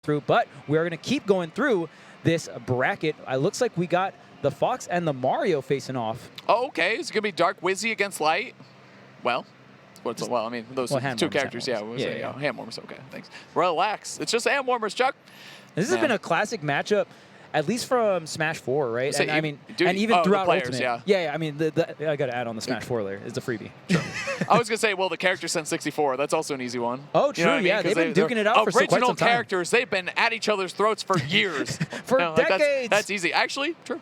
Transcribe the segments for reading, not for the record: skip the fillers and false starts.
through, but we're going to keep going through this bracket. It looks like we got the Fox and the Mario facing off. Oh, okay. It's going to be Dark Wizzy against Light. Well, I mean, those two characters, yeah. Hand warmers, okay, thanks. Relax. It's just hand warmers, Chuck. This has been a classic matchup, at least from Smash 4, right? So and I mean, and even throughout players, Ultimate. Yeah, I mean, I got to add on the Smash 4 layer. It's a freebie. Sure. I was going to say, well, the character Sense 64. That's also an easy one. Oh, true, yeah. They've been duking it out for quite some time. Original characters, they've been at each other's throats for years. For decades. That's easy. Actually, true.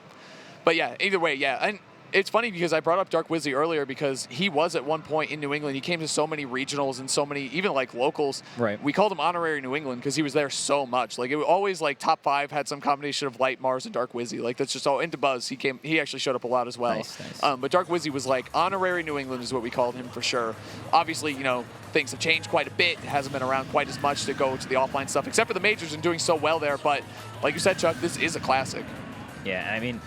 But yeah, either way, yeah. And it's funny because I brought up Dark Wizzy earlier because he was at one point in New England. He came to so many regionals and so many, even like locals. Right. We called him Honorary New England because he was there so much. Like it was always like top 5 had some combination of Light, Mars, and Dark Wizzy. Like that's just all into Buzz. He actually showed up a lot as well. Nice. But Dark Wizzy was like Honorary New England is what we called him for sure. Obviously, you know, things have changed quite a bit. It hasn't been around quite as much to go to the offline stuff, except for the majors and doing so well there. But like you said, Chuck, this is a classic. Yeah, I mean,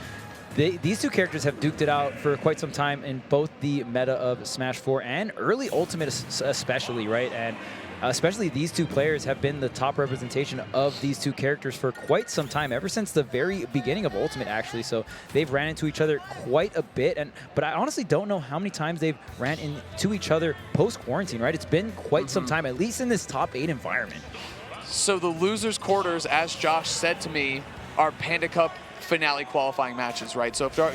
these two characters have duked it out for quite some time in both the meta of Smash 4 and early Ultimate especially, right? And especially these two players have been the top representation of these two characters for quite some time, ever since the very beginning of Ultimate, actually. So they've ran into each other quite a bit. But I honestly don't know how many times they've ran into each other post-quarantine, right? It's been quite some time, at least in this top 8 environment. So the losers' quarters, as Josh said to me, are Panda Cup finale qualifying matches, right? So if so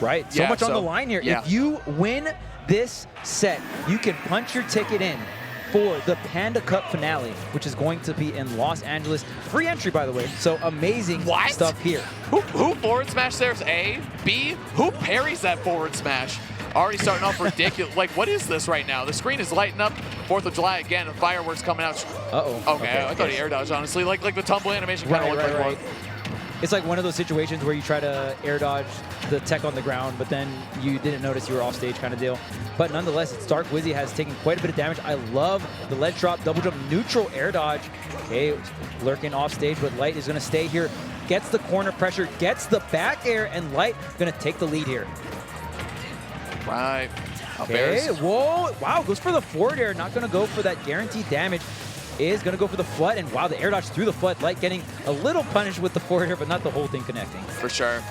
much on the line here. Yeah. If you win this set, you can punch your ticket in for the Panda Cup finale, which is going to be in Los Angeles. Free entry, by the way. So amazing stuff here. Who forward smash there's A? B? Who parries that forward smash? Already starting off ridiculous. Like, what is this right now? The screen is lighting up. 4th of July again, and fireworks coming out. Uh-oh. Okay, I thought he air dodged, honestly. Like the tumble animation kind of looked like one. It's like one of those situations where you try to air dodge the tech on the ground, but then you didn't notice you were off stage kind of deal. But nonetheless, it's Dark Wizzy has taken quite a bit of damage. I love the ledge drop, double jump, neutral air dodge. Okay, lurking off stage, but Light is going to stay here. Gets the corner pressure, gets the back air, and Light going to take the lead here. Right. Okay, whoa, wow, goes for the forward air, not going to go for that guaranteed damage. Is going to go for the flood, and wow, the air dodge through the flood. Light getting a little punished with the forward air, but not the whole thing connecting. For sure.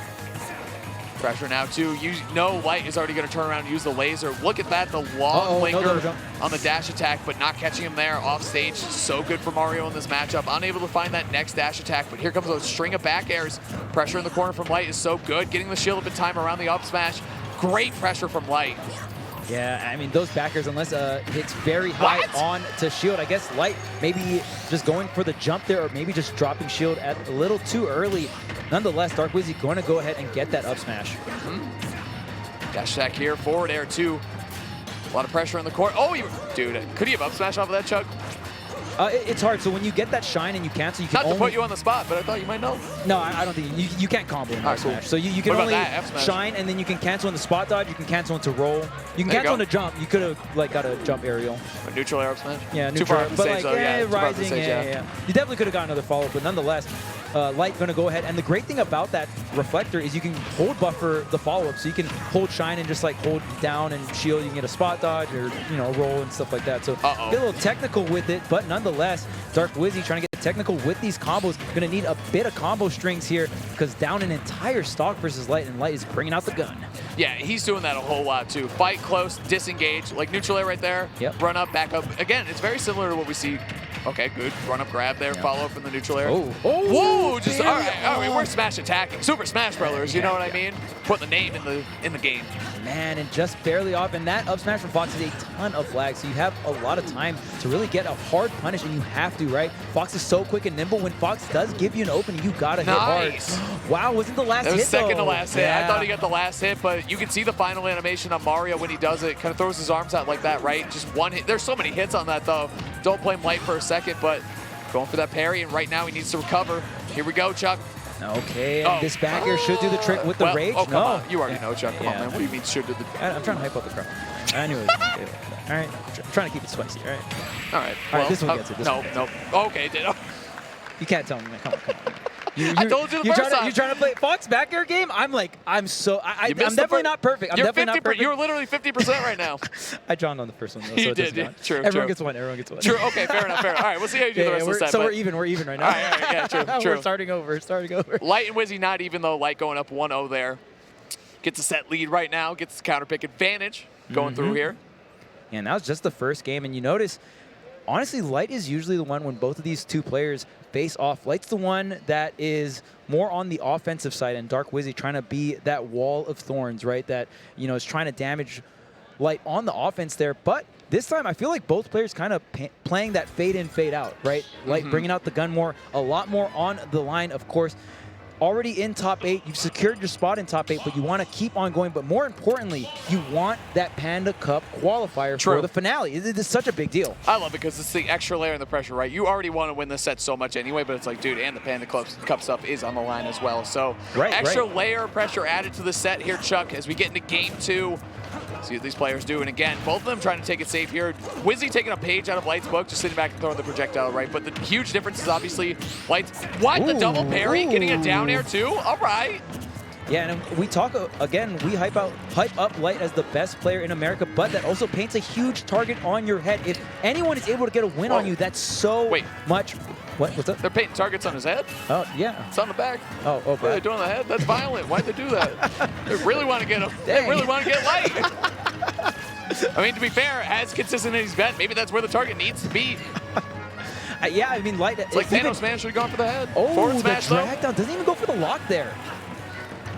Pressure now, too. You know Light is already going to turn around and use the laser. Look at that, the long linger on the dash attack, but not catching him there off stage. So good for Mario in this matchup. Unable to find that next dash attack, but here comes a string of back airs. Pressure in the corner from Light is so good. Getting the shield up in time around the up smash. Great pressure from Light. Yeah, I mean, those backers, unless hits very high on to shield, I guess Light maybe just going for the jump there, or maybe just dropping shield at a little too early. Nonetheless, Dark Wizzy going to go ahead and get that up smash. Dash attack here, forward air too. A lot of pressure in the court. Oh, dude, could he have up smash off of that, Chuck? It's hard. So when you get that shine and you cancel, you can Not to put you on the spot, but I thought you might know. No, I don't think you can't combo in that smash. So you can only shine, and then you can cancel in the spot dodge. You can cancel into roll. You can cancel into jump. You could have like got a jump aerial. A neutral air up smash. Yeah, neutral. Too far off the stage, though. Rising. Yeah. You definitely could have gotten another follow up, but nonetheless, Light going to go ahead. And the great thing about that reflector is you can hold buffer the follow up, so you can hold shine and just like hold down and shield. You can get a spot dodge or roll and stuff like that. So get a little technical with it, but nonetheless, Dark Wizzy trying to get technical with these combos. Going to need a bit of combo strings here because down an entire stock versus Light, and Light is bringing out the gun. Yeah, he's doing that a whole lot too. Fight close, disengage, like neutral air right there. Yep. Run up, back up. Again, it's very similar to what we see. Okay, good. Run up, grab there, follow up from the neutral air. Whoa! Just all right. We're smash attacking. Super Smash Brothers. You know what I mean? Put the name in the game. Man, and just barely off. And that up smash from Fox is a ton of flags, so you have a lot of time to really get a hard punish, and you have to, right? Fox is so quick and nimble. When Fox does give you an opening, you gotta hit hard. Wow, wasn't the last hit? It was second to last hit. Yeah. I thought he got the last hit, but you can see the final animation on Mario when he does it. Kind of throws his arms out like that, right? Just one hit. There's so many hits on that though. Don't blame Light for a second, but going for that parry, and right now he needs to recover. Here we go, Chuck. Okay, and this back air should do the trick with the rage. Oh, come on. You already know, Chuck. Come on, man. What do you mean should do the... I'm trying to hype up the crowd. Anyways, all right. I'm trying to keep it spicy, all right? All right. All right, this one gets it. No. Okay, You can't tell me, man. Come on. I told you the first time. You're trying to play Fox back air game? I'm definitely not perfect. I'm definitely not perfect. You're literally 50% right now. I drawn on the first one, though, You so did, yeah. True, Everyone gets one. Everyone gets one. True. Okay, fair enough. All right, we'll see how you do the rest of the set. So we're even right now. All right, yeah, true. We're starting over. Light and Wizzy not even, though. Light going up 1-0 there. Gets a set lead right now. Gets the counter pick advantage going through here. Yeah, and that was just the first game. And you notice, honestly, Light is usually the one when both of these two players face off. Light's the one that is more on the offensive side, and Dark Wizzy trying to be that wall of thorns, right? That, you know, is trying to damage Light on the offense there. But this time, I feel like both players kind of playing that fade in, fade out, right? Light bringing out the gun more, a lot more on the line, of course. Already in top 8, you've secured your spot in top 8, but you want to keep on going. But more importantly, you want that Panda Cup qualifier for the finale. It is such a big deal. I love it because it's the extra layer in the pressure, right? You already want to win this set so much anyway, but it's like, dude, and the Panda Cup stuff is on the line as well. So extra layer of pressure added to the set here, Chuck, as we get into game 2. See what these players do. And again, both of them trying to take it safe here. Wizzy taking a page out of Light's book, just sitting back and throwing the projectile, right? But the huge difference is obviously Light's, the double parry, getting a down air too? All right. Yeah, and we talk, again, we hype up Light as the best player in America, but that also paints a huge target on your head. If anyone is able to get a win on you, that's so much. What's up? They're painting targets on his head? Oh, yeah. It's on the back. Oh, what are they doing on the head? That's violent. Why'd they do that? They really want to get him. They really want to get Light. I mean, to be fair, as consistent as he's been, maybe that's where the target needs to be. Yeah, I mean, Light. It's like Thanos, man, should have gone for the head. Oh, forward smash, the drag down. Doesn't even go for the lock there.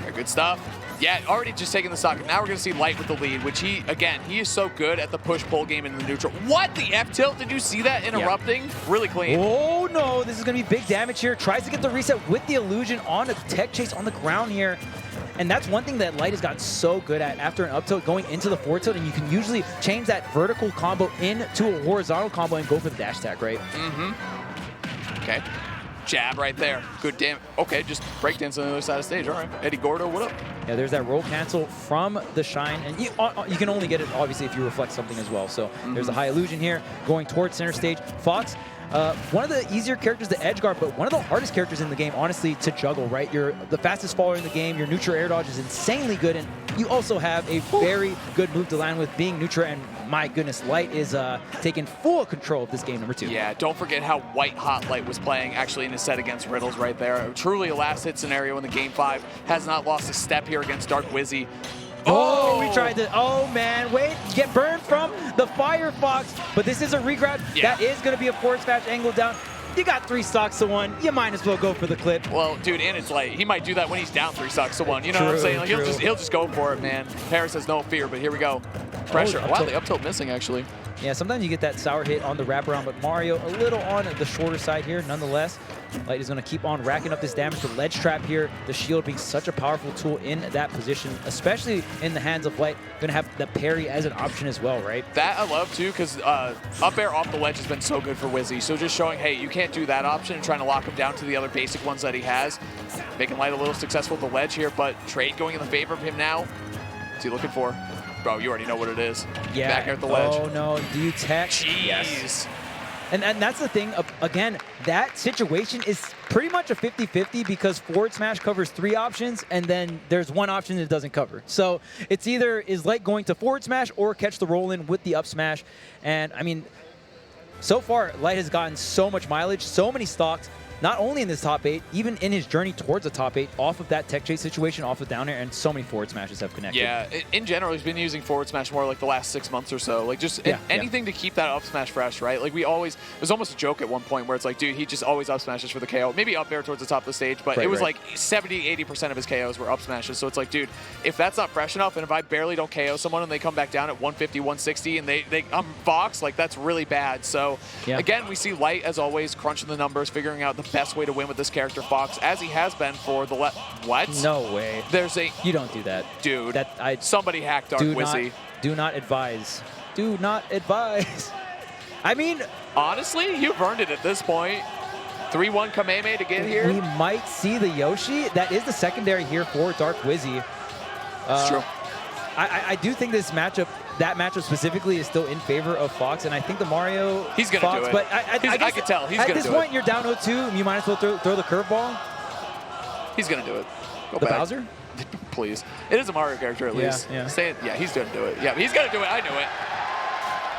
Yeah, good stuff. Yeah, already just taking the stock. Now we're going to see Light with the lead, which he is so good at the push-pull game in the neutral. What? The F-tilt? Did you see that interrupting? Yeah. Really clean. Oh, no. This is going to be big damage here. Tries to get the reset with the illusion on a tech chase on the ground here. And that's one thing that Light has gotten so good at after an up tilt going into the forward tilt, and you can usually change that vertical combo into a horizontal combo and go for the dash attack, right? Okay. Jab right there. Good damn. Okay, just breakdance on the other side of the stage. All right. Eddie Gordo, what up? Yeah, there's that roll cancel from the Shine, and you can only get it, obviously, if you reflect something as well. So there's a high illusion here going towards center stage. Fox, one of the easier characters to edge guard, but one of the hardest characters in the game, honestly, to juggle, right? You're the fastest faller in the game. Your neutral air dodge is insanely good, and you also have a very good move to land with being neutral, and my goodness, Light is taking full control of this game number 2. Yeah, don't forget how white-hot Light was playing actually in his set against Riddles right there. Truly a last-hit scenario in the Game 5. Has not lost a step here against Dark Wizzy. Oh, we tried to, oh man, wait, get burned from the Firefox, but this is a regrab. Yeah. That is going to be a forward smash angle down. You got 3 stocks to 1. You might as well go for the clip. Well, dude, and it's Light. He might do that when he's down 3 stocks to 1. You know what I'm saying? Like, he'll just go for it, man. Paris has no fear, but here we go. Pressure. Wow, the up tilt missing, actually. Yeah, sometimes you get that sour hit on the wraparound, but Mario a little on the shorter side here. Nonetheless, Light is going to keep on racking up this damage. The ledge trap here, the shield being such a powerful tool in that position, especially in the hands of Light. Going to have the parry as an option as well, right? That I love, too, because up air off the ledge has been so good for Wizzy. So just showing, hey, you can't do that option and trying to lock him down to the other basic ones that he has. Making Light a little successful with the ledge here, but trade going in the favor of him now. What's he looking for? Bro, you already know what it is. Yeah. Back here at the ledge. Oh, no. Do you tech? Jeez. Yes. And that's the thing. Again, that situation is pretty much a 50-50 because forward smash covers 3 options, and then there's 1 option that it doesn't cover. So it's either is Light going to forward smash or catch the roll in with the up smash. And, I mean, so far, Light has gotten so much mileage, so many stocks, not only in this top 8, even in his journey towards the top 8, off of that tech chase situation, off of down air, and so many forward smashes have connected. Yeah, in general, he's been using forward smash more like the last 6 months or so. Like just anything to keep that up smash fresh, right? Like it was almost a joke at one point where it's like, dude, he just always up smashes for the KO. Maybe up air towards the top of the stage, but it was like 70-80% of his KOs were up smashes. So it's like, dude, if that's not fresh enough, and if I barely don't KO someone and they come back down at 150, 160, and I'm Fox, like that's really bad. So again, we see Light as always crunching the numbers, figuring out the best way to win with this character Fox, as he has been for the what? No way. You don't do that, dude. Somebody hacked Dark Wizzy. Do not advise. Do not advise. I mean, honestly, you've earned it at this point. 3-1 Kameme to get here. We might see the Yoshi. That is the secondary here for Dark Wizzy. It's true. I do think this matchup, that matchup specifically, is still in favor of Fox, and I think the Mario he's gonna Fox, do it. But I can tell he's gonna do it. At this point, you're down 0-2. You might as well throw the curveball. He's going to do it. Go the back. Bowser? Please. It is a Mario character at least. Yeah. Say it. Yeah, he's going to do it. Yeah, he's going to do it. I knew it.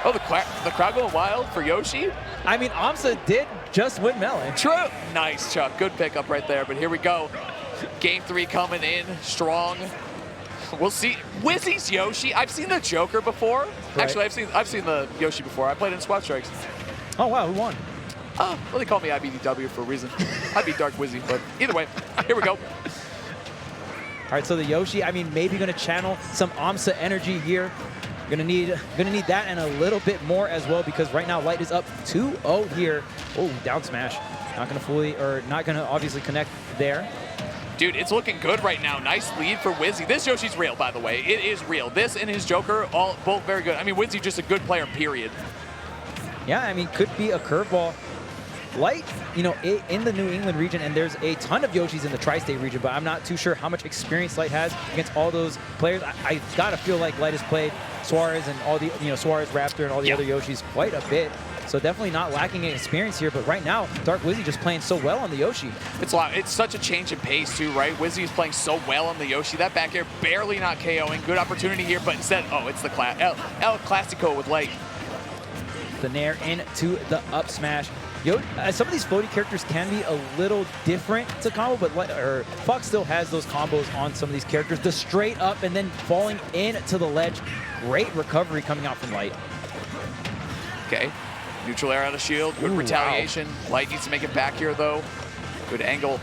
Oh, the crowd going wild for Yoshi? I mean, Amsa did just win Melee. True. Nice, Chuck. Good pickup right there. But here we go. Game 3 coming in strong. We'll see. Wizzy's Yoshi. I've seen the Joker before. Right. Actually, I've seen the Yoshi before. I played in Squad Strikes. Oh, wow. Who won? Well, they call me IBDW for a reason. I'd be Dark Wizzy, but either way, here we go. All right, so the Yoshi, I mean, maybe going to channel some Amsa energy here. Gonna need that and a little bit more as well, because right now Light is up 2-0 here. Oh, down smash. Not gonna obviously connect there. Dude, it's looking good right now. Nice lead for Wizzy. This Yoshi's real, by the way. It is real. This and his Joker, both very good. I mean, Wizzy just a good player, period. Yeah, I mean, could be a curveball. Light, you know, in the New England region, and there's a ton of Yoshis in the Tri-State region, but I'm not too sure how much experience Light has against all those players. I gotta feel like Light has played Suarez and all the, Suarez, Raptor, and all the other Yoshis quite a bit. So definitely not lacking in experience here, but right now, Dark Wizzy just playing so well on the Yoshi. It's such a change in pace too, right? Wizzy is playing so well on the Yoshi. That back air barely not KOing. Good opportunity here, but instead, it's the El Clasico with Light. The Nair into the up smash. Some of these floaty characters can be a little different to combo, but Fox still has those combos on some of these characters. The straight up and then falling into the ledge. Great recovery coming out from Light. Okay. Neutral air out of shield. Good retaliation. Wow. Light needs to make it back here, though. Good angle.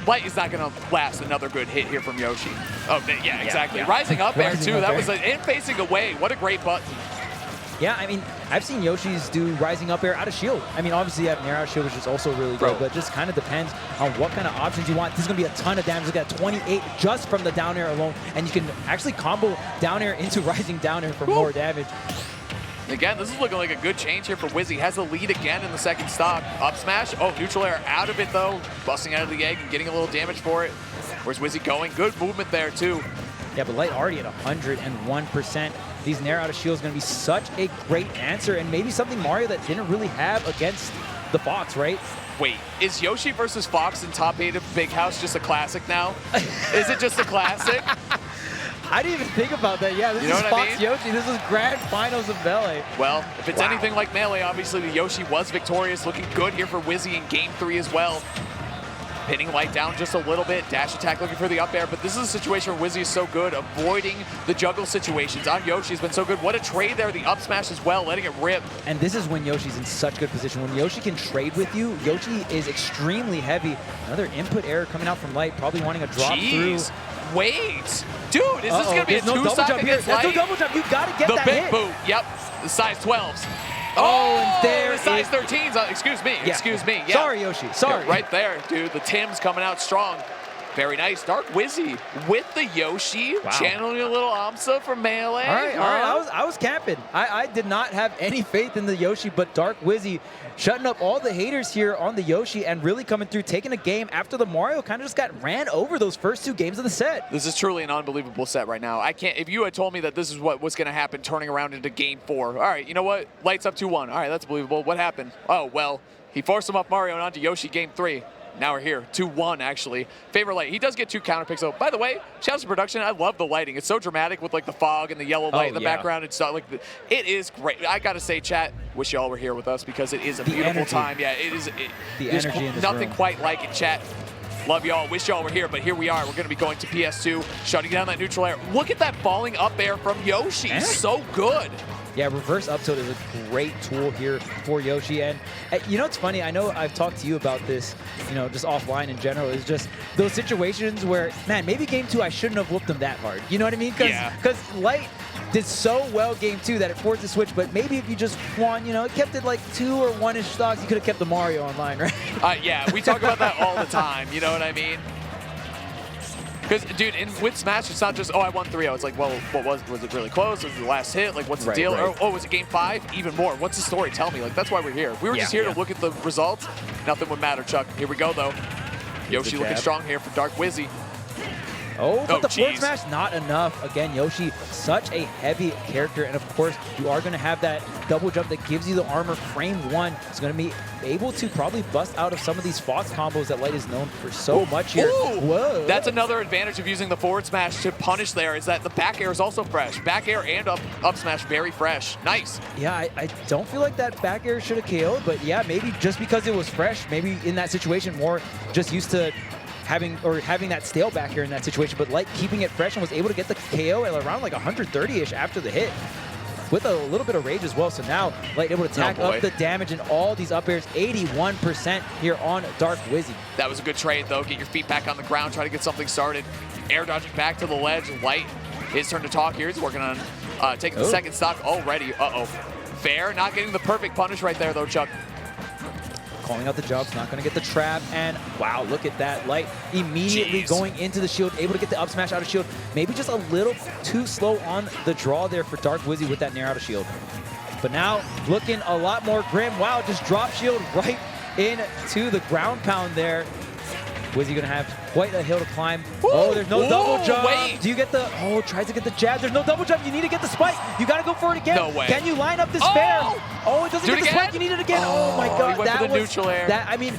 Light is not going to last another good hit here from Yoshi. Oh, yeah, exactly. Yeah. Rising up air, too. That was in facing away. What a great button. Yeah, I mean, I've seen Yoshis do rising up air out of shield. I mean, obviously you have Nair out of shield, which is also really good, but it just kind of depends on what kind of options you want. This is going to be a ton of damage. Look at 28 just from the down air alone, and you can actually combo down air into rising down air for more damage. Again, this is looking like a good change here for Wizzy. Has the lead again in the second stock. Up smash. Oh, neutral air out of it, though. Busting out of the egg and getting a little damage for it. Where's Wizzy going? Good movement there, too. Yeah, but Light already at 101%. These Nair out of shield is going to be such a great answer, and maybe something Mario that didn't really have against the Fox, right? Wait, is Yoshi versus Fox in top 8 of Big House just a classic now? Is it just a classic? I didn't even think about that. Yeah, this is Fox Yoshi. This is grand finals of Melee. Well, if it's anything like Melee, obviously the Yoshi was victorious. Looking good here for Wizzy in Game 3 as well. Pinning Light down just a little bit. Dash attack looking for the up air, but this is a situation where Wizzy is so good, avoiding the juggle situations. On Yoshi has been so good. What a trade there. The up smash as well, letting it rip. And this is when Yoshi's in such good position. When Yoshi can trade with you, Yoshi is extremely heavy. Another input error coming out from Light, probably wanting a drop through. Wait, dude, is this going to be a two-stock against Light? That's no double jump. You got to get that hit. The big boot, yep, the size 12s. And there the size 13s. Excuse me. Excuse me. Yeah. Sorry, Yoshi. Sorry. Yeah, right there, dude. The Tim's coming out strong. Very nice. Dark Wizzy with the Yoshi, channeling a little Amsa from Melee. All right. I was camping. I did not have any faith in the Yoshi, but Dark Wizzy shutting up all the haters here on the Yoshi and really coming through, taking a game after the Mario kind of just got ran over those first 2 games of the set. This is truly an unbelievable set right now. I can't. If you had told me that this is what was going to happen turning around into Game 4, all right, you know what? Lights up 2-1. All right, that's believable. What happened? Oh, well, he forced him off Mario and onto Yoshi Game 3. Now we're here, 2-1 actually. Favorite Light, he does get 2 counter picks. So by the way, shout out to production. I love the lighting. It's so dramatic with like the fog and the yellow light in the background. It's not like it is great. I gotta say, chat, wish y'all were here with us because it is a beautiful time. Yeah, it is. The energy in this nothing room. quite like it, chat. Love y'all. Wish y'all were here, but here we are. We're going to be going to PS2, shutting down that neutral air. Look at that falling up air from Yoshi. So good. Yeah, reverse up tilt is a great tool here for Yoshi. And you know, it's funny. I know I've talked to you about this, just offline in general. Is just those situations where, man, maybe Game 2 I shouldn't have whooped him that hard. You know what I mean? Because Light did so well Game 2 that it forced the switch. But maybe if you just won, kept it like 2 or 1-ish stocks, you could have kept the Mario online, right? Yeah, we talk about that all the time. You know what I mean? Because, dude, with Smash, it's not just, I won 3-0. It's like, well, was it really close? Was it the last hit? Like, what's the deal? Right. Or, was it Game 5? Even more. What's the story? Tell me. Like, that's why we're here. If we were just here to look at the results, nothing would matter, Chuck. Here we go, though. Yoshi looking strong here for Dark Wizzy. Oh, but the forward geez. smash, not enough. Again, Yoshi, such a heavy character. And of course, you are going to have that double jump that gives you the armor. Frame 1 is going to be able to probably bust out of some of these Fox combos that Light is known for so much here. Ooh. Whoa. That's another advantage of using the forward smash to punish there, is that the back air is also fresh. Back air and up smash, very fresh. Nice. Yeah, I don't feel like that back air should have KO'd, but yeah, maybe just because it was fresh, maybe in that situation more just used to having that stale back air in that situation, but Light keeping it fresh and was able to get the KO at around like 130-ish after the hit with a little bit of rage as well. So now Light able to tack up the damage and all these up airs, 81% here on Dark Wizzy. That was a good trade though. Get your feet back on the ground, try to get something started. Air dodging back to the ledge. Light, his turn to talk here. He's working on taking the second stock already. Uh-oh. Fair, not getting the perfect punish right there though, Chuck. Calling out the jumps, not going to get the trap, and wow, look at that. Light immediately going into the shield, able to get the up smash out of shield. Maybe just a little too slow on the draw there for Dark Wizzy with that nair out of shield. But now looking a lot more grim. Wow, just drop shield right into the ground pound there. Wizzy going to have quite a hill to climb. Ooh, oh, there's no double jump. Wait. Do you get the, oh, tries to get the jab. There's no double jump. You need to get the spike. You got to go for it again. No way. Can you line up this fair? Oh, it doesn't get the spike. You need it again. Oh my God. He went for the neutral air. I mean,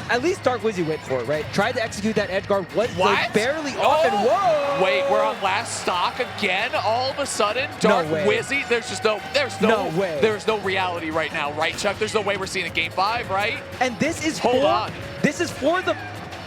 at least Dark Wizzy went for it, right? Tried to execute that edge guard. Was like barely off and whoa. Wait, we're on last stock again all of a sudden? Dark Wizzy? There's no reality right now, right, Chuck? There's no way we're seeing a game 5, right? And this is this is for the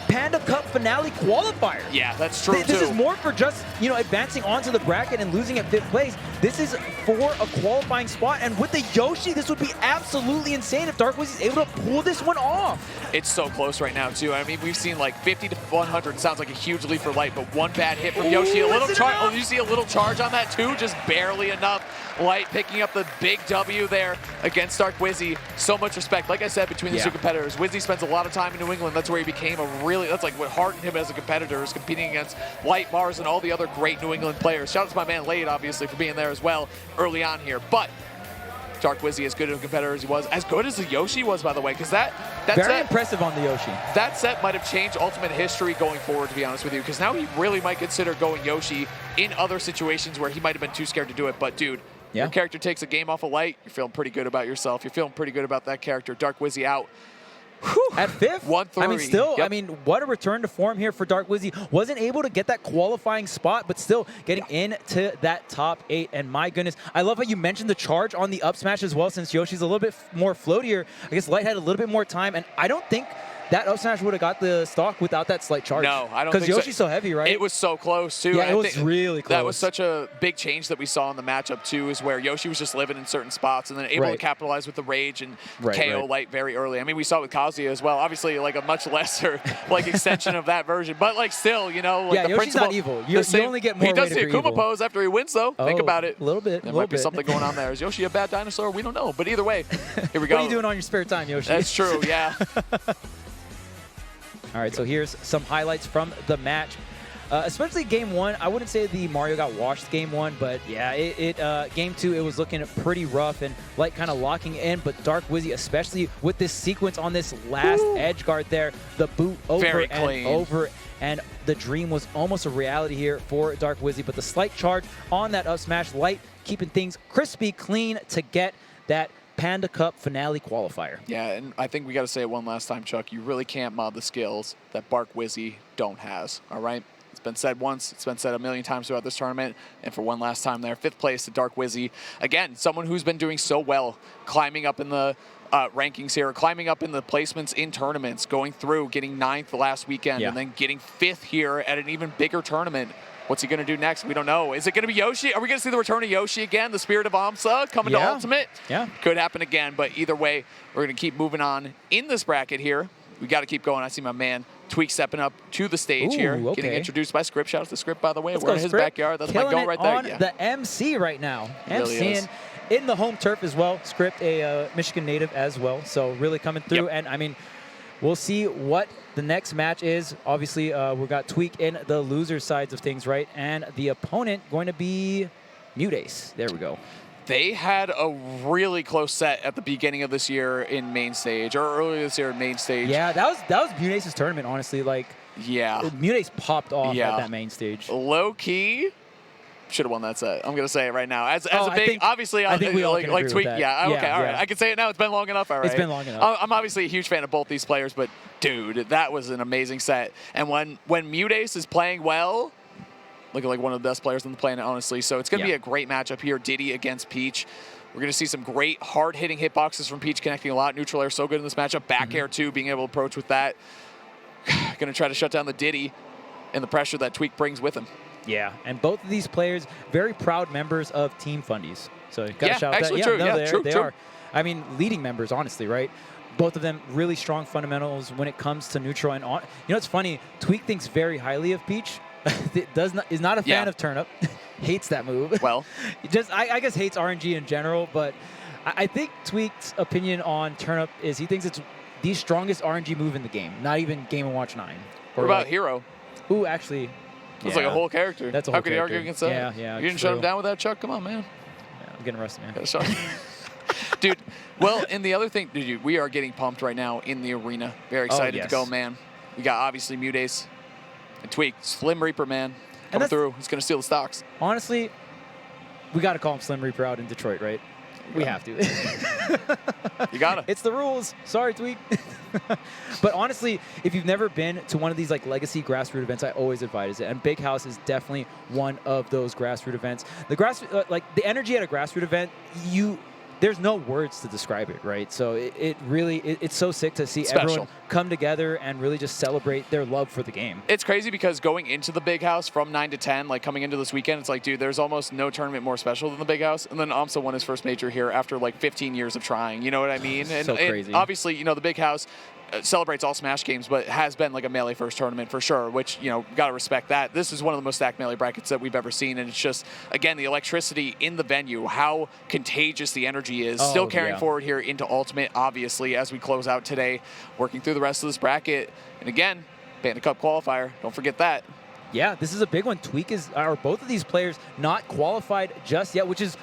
Panda Cup finale qualifier. Yeah, that's true, This is more for just, you know, advancing onto the bracket and losing at 5th place. This is for a qualifying spot, and with the Yoshi, this would be absolutely insane if Dark Wizzy is able to pull this one off. It's so close right now, too. I mean, we've seen like 50 to 100. Sounds like a huge lead for Light, but one bad hit from Yoshi. A little charge. Oh, you see a little charge on that, too? Just barely enough. Light picking up the big W there against Dark Wizzy. So much respect. Like I said, between the two competitors, Wizzy spends a lot of time in New England. That's where he became that's like what hardened him as a competitor, is competing against Light, Mars, and all the other great New England players. Shout out to my man Lade, obviously, for being there as well early on here. But Dark Wizzy, as good of a competitor as he was, as good as the Yoshi was, by the way, because that very impressive on the Yoshi. That set might have changed Ultimate history going forward, to be honest with you, because now he really might consider going Yoshi in other situations where he might have been too scared to do it. But dude, your character takes a game off of Light, you're feeling pretty good about yourself. You're feeling pretty good about that character. Dark Wizzy out. Whew. At 5th? 1-3. I mean, still, I mean, what a return to form here for Dark Wizzy. Wasn't able to get that qualifying spot, but still getting into that top 8. And my goodness, I love how you mentioned the charge on the up smash as well, since Yoshi's a little bit more floatier. I guess Light had a little bit more time, and I don't think that up smash would have got the stock without that slight charge. No, I don't think so. Because Yoshi's so heavy, right? It was so close, too. Yeah, it was really close. That was such a big change that we saw in the matchup, too, is where Yoshi was just living in certain spots and then able to capitalize with the rage and KO Light very early. I mean, we saw it with Kazuya as well. Obviously, like a much lesser like extension of that version. But, like, still, you know, like the Yoshi's principle. not evil. You only get more He does the evil. Akuma pose after he wins, though. Think about it. A little bit. There might be something going on there. Is Yoshi a bad dinosaur? We don't know. But either way, here we go. What are you doing on your spare time, Yoshi? That's true, yeah. All right, so here's some highlights from the match. Especially game 1. I wouldn't say the Mario got washed game 1, but yeah, game 2, it was looking pretty rough and Light kind of locking in, but Dark Wizzy, especially with this sequence on this last edge guard there, the boot over and over, and the dream was almost a reality here for Dark Wizzy, but the slight charge on that up smash, Light keeping things crispy clean to get that Panda Cup finale qualifier. Yeah, and I think we got to say it one last time, Chuck. You really can't mod the skills that Dark Wizzy don't has, all right? It's been said once. It's been said a million times throughout this tournament. And for one last time there, 5th place to Dark Wizzy. Again, someone who's been doing so well, climbing up in the rankings here, climbing up in the placements in tournaments, going through, getting 9th the last weekend, and then getting 5th here at an even bigger tournament. What's he going to do next? We don't know. Is it going to be Yoshi? Are we going to see the return of Yoshi again? The spirit of Amsa coming to Ultimate? Yeah. Could happen again, but either way, we're going to keep moving on in this bracket here. We got to keep going. I see my man Tweak stepping up to the stage here, getting introduced by Script. Shout out to Script, by the way. We're in his backyard. That's my goal right there. On the MC right now. MCing in the home turf as well. Script, a Michigan native as well. So really coming through. And I mean, we'll see what the next match is. Obviously, we've got Tweak in the loser sides of things, right? And the opponent going to be Mute Ace. There we go. They had a really close set at the beginning of this year in main stage, or earlier this year in main stage. Yeah, that was Munace's tournament, honestly. Like, yeah, Munace popped off at that main stage. Low key, should have won that set. I'm gonna say it right now. As a big, think, obviously, I think we all can agree tweet. with that. Yeah, okay, all right. I can say it now. It's been long enough. All right. It's been long enough. I'm obviously a huge fan of both these players, but dude, that was an amazing set. And when Munace is playing well, looking like one of the best players on the planet, honestly. So it's gonna be a great matchup here. Diddy against Peach. We're going to see some great hard-hitting hitboxes from Peach, connecting a lot. Neutral air so good in this matchup. Back air, too, being able to approach with that. Going to try to shut down the Diddy and the pressure that Tweak brings with him. Yeah, and both of these players, very proud members of Team Fundies. So got to shout out that. True. No, true. They are. I mean, leading members, honestly, right? Both of them really strong fundamentals when it comes to neutral. And you know, it's funny. Tweak thinks very highly of Peach. Is not a fan of Turnip. Hates that move. Well, I guess hates RNG in general, but I think Tweak's opinion on Turnip is he thinks it's the strongest RNG move in the game, not even Game & Watch 9. What about Hero? Who actually? That's like a whole character. That's a whole How could you argue against that? Yeah. You didn't shut him down with that, Chuck? Come on, man. Yeah, I'm getting rusty, man. Dude, well, and the other thing, dude, we are getting pumped right now in the arena. Very excited to go, man. We got obviously Mudace and Tweak. Slim Reaper, man. Coming through. He's going to steal the stocks. Honestly, we got to call him Slim Reaper out in Detroit, right? We have to. You got to. It's the rules. Sorry, Tweak. But honestly, if you've never been to one of these like legacy grassroots events, I always advise it. And Big House is definitely one of those grassroots events. The like the energy at a grassroots event, there's no words to describe it, right? So it's so sick to see everyone come together and really just celebrate their love for the game. It's crazy because going into the Big House from 9 to 10, like coming into this weekend, it's like, dude, there's almost no tournament more special than the Big House. And then AMSA won his first major here after like 15 years of trying. You know what I mean? And, so crazy. Obviously, you know, the Big House celebrates all Smash games, but has been like a Melee first tournament for sure, which, you know, got to respect that. This is one of the most stacked Melee brackets that we've ever seen, and it's just, again, the electricity in the venue, how contagious the energy is, still carrying forward here into Ultimate, obviously, as we close out today, working through the rest of this bracket. And again, Panda Cup qualifier, don't forget that. Yeah, this is a big one. Tweak are both of these players not qualified just yet, which is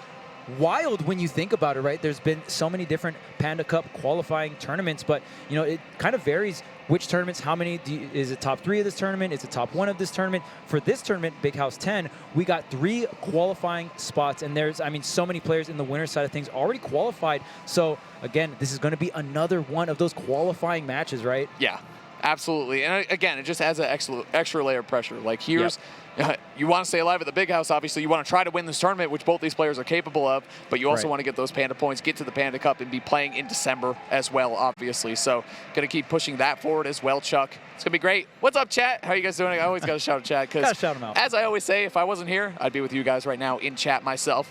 wild when you think about it, right? There's been so many different Panda Cup qualifying tournaments, but you know, it kind of varies which tournaments, how many, is it top 3 of this tournament? Is it top 1 of this tournament? For this tournament, Big House 10, we got 3 qualifying spots, and there's, I mean, so many players in the winner's side of things already qualified. So again, this is going to be another one of those qualifying matches, right? Yeah, absolutely. And again, it just adds an extra layer of pressure. Like here's, you want to stay alive at the Big House, obviously. You want to try to win this tournament, which both these players are capable of, but you also want to get those Panda points, get to the Panda Cup, and be playing in December as well, obviously. So going to keep pushing that forward as well, Chuck. It's going to be great. What's up, chat? How are you guys doing? I always got to shout out chat because, shout them out. As I always say, if I wasn't here, I'd be with you guys right now in chat myself.